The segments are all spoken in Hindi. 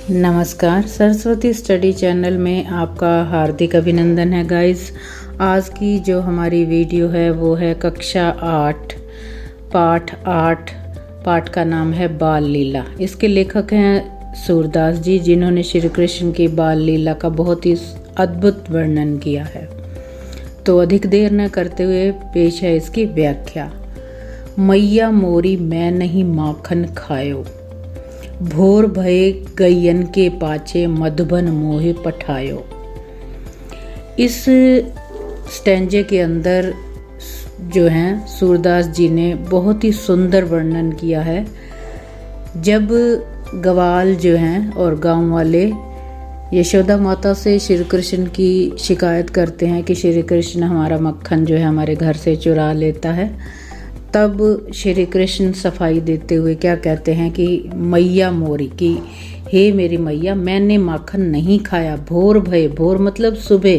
नमस्कार, सरस्वती स्टडी चैनल में आपका हार्दिक अभिनंदन है गाइस। आज की जो हमारी वीडियो है वो है कक्षा 8 पाठ 8। पाठ का नाम है बाल लीला। इसके लेखक हैं सूरदास जी, जिन्होंने श्री कृष्ण की बाल लीला का बहुत ही अद्भुत वर्णन किया है। तो अधिक देर न करते हुए पेश है इसकी व्याख्या। मैया मोरी मैं नहीं माखन खायो, भोर भये गैयन के पाछे मधुबन मोहे पठायो। इस स्टैंजे के अंदर जो हैं सूरदास जी ने बहुत ही सुंदर वर्णन किया है। जब ग्वाल जो हैं और गांव वाले यशोदा माता से श्री कृष्ण की शिकायत करते हैं कि श्री कृष्ण हमारा मक्खन जो है हमारे घर से चुरा लेता है, तब श्री कृष्ण सफाई देते हुए क्या कहते हैं कि मैया मोरी की हे मेरी मैया, मैंने माखन नहीं खाया। भोर भय, भोर मतलब सुबह,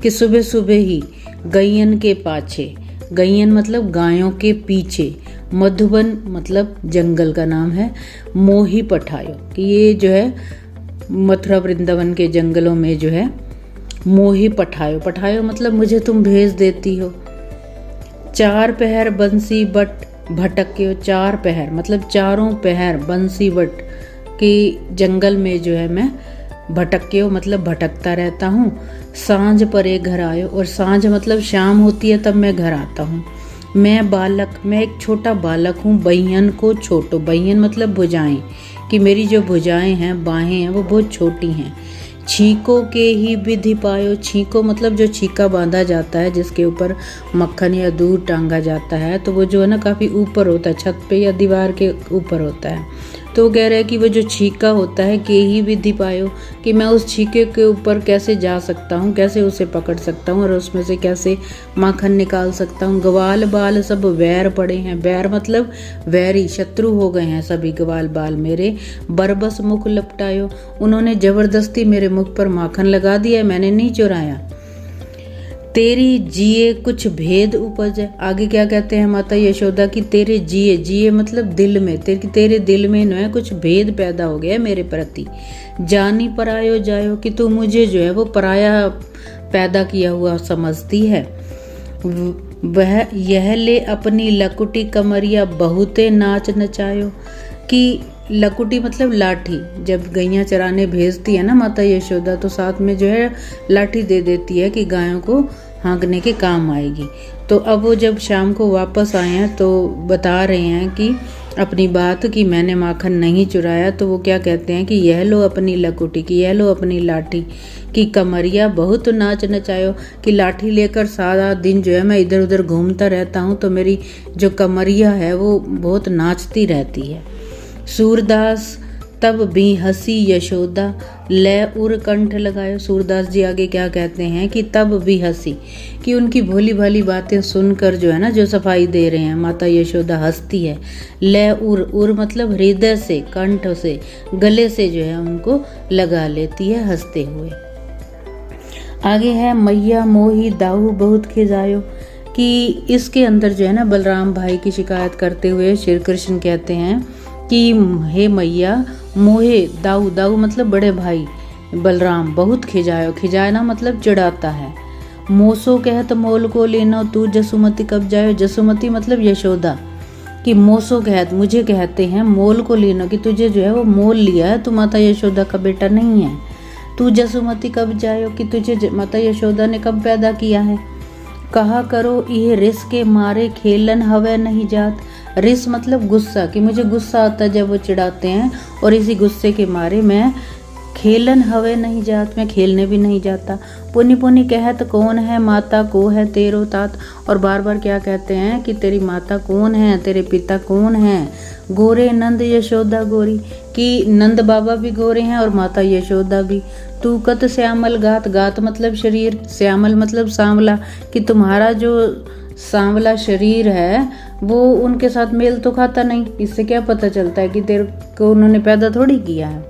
कि सुबह सुबह ही गैयन के पाछे, गैयन मतलब गायों के पीछे, मधुबन मतलब जंगल का नाम है, मोही पठायो कि ये जो है मथुरा वृंदावन के जंगलों में जो है मोही पठायो, पठायो मतलब मुझे तुम भेज देती हो। चार पहर बंसी बट भटक्यो, चार पहर मतलब चारों पहर बंसी बट की जंगल में जो है मैं भटक्यो मतलब भटकता रहता हूँ। सांझ परे घर आयो, और सांझ मतलब शाम होती है तब मैं घर आता हूँ। मैं बालक, मैं एक छोटा बालक हूँ। बहियन को छोटो, बहियन मतलब भुजाएं, कि मेरी जो भुजाएं हैं बाहें हैं वो बहुत छोटी हैं। छीको के ही विधि पायो, छीको मतलब जो छीका बांधा जाता है जिसके ऊपर मक्खन या दूध टांगा जाता है, तो वो जो है ना काफ़ी ऊपर होता है, छत पे या दीवार के ऊपर होता है। तो वो कह रहे हैं कि वो जो छीका होता है के ही विधि पायो, कि मैं उस छीके के ऊपर कैसे जा सकता हूँ, कैसे उसे पकड़ सकता हूँ और उसमें से कैसे माखन निकाल सकता हूँ। ग्वाल बाल सब वैर पड़े हैं, वैर मतलब वैरी, शत्रु हो गए हैं सभी ग्वाल बाल मेरे। बरबस मुख लपटायो, उन्होंने जबरदस्ती मेरे मुख पर माखन लगा दिया, मैंने नहीं चुराया। तेरी जिए कुछ भेद उपजे, आगे क्या कहते हैं माता यशोदा की तेरे जिए, जिए मतलब दिल में, तेरे दिल में न कुछ भेद पैदा हो गया मेरे प्रति। जानी परायो जायो, कि तू मुझे जो है वो पराया पैदा किया हुआ समझती है। वह यह ले अपनी लकुटी कमरिया बहुते नाच नचायो, कि लकुटी मतलब लाठी, जब गैया चराने भेजती है ना माता यशोदा तो साथ में जो है लाठी दे देती है कि गायों को हाँकने के काम आएगी। तो अब वो जब शाम को वापस आए हैं तो बता रहे हैं कि अपनी बात कि मैंने माखन नहीं चुराया। तो वो क्या कहते हैं कि यह लो अपनी लकुटी, की यह लो अपनी लाठी की कमरिया बहुत नाच नचायो, कि लाठी लेकर सारा दिन जो है मैं इधर उधर घूमता रहता हूँ तो मेरी जो कमरिया है वो बहुत नाचती रहती है। सूरदास तब भी हंसी यशोदा ले उर कंठ लगायो। सूरदास जी आगे क्या कहते हैं कि तब भी हंसी, कि उनकी भोली भाली बातें सुनकर जो है ना, जो सफाई दे रहे हैं माता यशोदा हंसती है। ले उर, उर मतलब हृदय से, कंठ से, गले से जो है उनको लगा लेती है हंसते हुए। आगे है मैया मोही दाऊ बहुत खिजायो, कि इसके अंदर जो है ना बलराम भाई की शिकायत करते हुए श्री कृष्ण कहते हैं कि हे मैया मोहे दाऊ, दाऊ मतलब बड़े भाई बलराम बहुत खिजायो, खिजाना मतलब चिढ़ाता है। मोसो कहत मोल को लेना तू जसुमती कब जायो, जसुमती मतलब यशोदा, कि मोसो कहत मुझे कहते हैं मोल को लेना, कि तुझे जो है वो मोल लिया है, तू माता यशोदा का बेटा नहीं है। तू जसुमती कब जायो, कि तुझे माता यशोदा ने कब पैदा किया है। कहा करो ये रिस के मारे खेलन हवे नहीं जात, रिस मतलब गुस्सा, कि मुझे गुस्सा आता है जब वो चिढ़ाते हैं और इसी गुस्से के मारे मैं खेलन हवे नहीं जात, मैं खेलने भी नहीं जाता। पुनि पुनि कहत कौन है माता को है तेरो तात, और बार बार क्या कहते हैं कि तेरी माता कौन है, तेरे पिता कौन है। गोरे नंद यशोदा गोरी, कि नंद बाबा भी गोरे हैं और माता यशोदा भी। तू कत श्यामल गात, गात मतलब शरीर, श्यामल मतलब सांवला, कि तुम्हारा जो सांवला शरीर है वो उनके साथ मेल तो खाता नहीं। इससे क्या पता चलता है कि तेरे को उन्होंने पैदा थोड़ी किया है।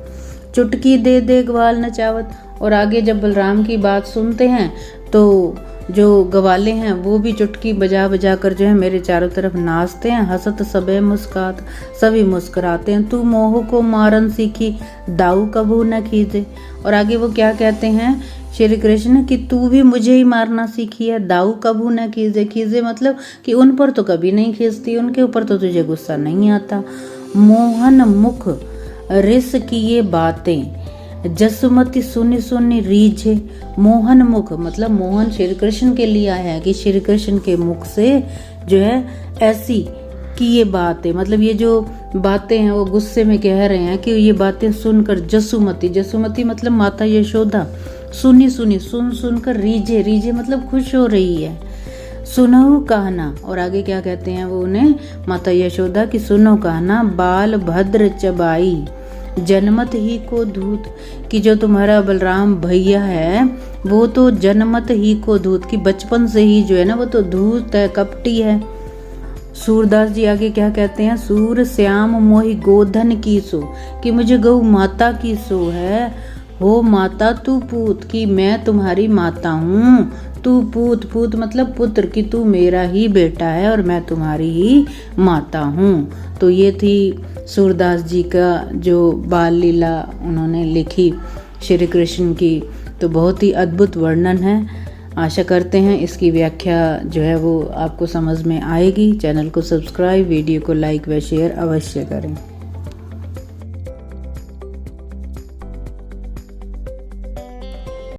चुटकी दे दे ग्वाल नचावत, और आगे जब बलराम की बात सुनते हैं तो जो गवाले हैं वो भी चुटकी बजा बजा कर जो है मेरे चारों तरफ नाचते हैं। हंसत सबे मुस्कात, सभी मुस्कुराते हैं। तू मोह को मारन सीखी, दाऊ कबू न खींचे। और आगे वो क्या कहते हैं श्री कृष्ण कि तू भी मुझे ही मारना सीखी है, दाऊ कबू न खींचे। खींचे मतलब कि उन पर तो कभी नहीं खींचती, उनके ऊपर तो तुझे गुस्सा नहीं आता। मोहन मुख रिस की ये बातें, जसुमती सुनी सुनी रीझे। मोहन मुख मतलब मोहन श्री कृष्ण के लिए आया है कि श्री कृष्ण के मुख से जो है ऐसी कि ये बातें, मतलब ये जो बातें हैं वो गुस्से में कह रहे हैं कि ये बातें सुनकर जसुमती, जसुमती मतलब माता यशोदा, सुनी सुनी सुन सुनकर रीझे, रीझे मतलब खुश हो रही है। सुनो कहना, और आगे क्या कहते हैं वो उन्हें माता यशोदा की सुनो कहना, बाल भद्र चबाई जनमत ही को दूत, कि जो तुम्हारा बलराम भैया है वो तो जनमत ही को दूत, कि बचपन से ही जो है ना वो तो धूत है, कपटी है। सूरदास जी आगे क्या कहते हैं, सूर श्याम मोहि गोधन की सो, कि मुझे गौ माता की सो है। हो माता तू पूत, कि मैं तुम्हारी माता हूँ। तू पूत, पूत मतलब पुत्र, कि तू मेरा ही बेटा है और मैं तुम्हारी ही माता हूँ। तो ये थी सूरदास जी का जो बाल लीला उन्होंने लिखी श्री कृष्ण की। तो बहुत ही अद्भुत वर्णन है। आशा करते हैं इसकी व्याख्या जो है वो आपको समझ में आएगी। चैनल को सब्सक्राइब, वीडियो को लाइक व शेयर अवश्य करें।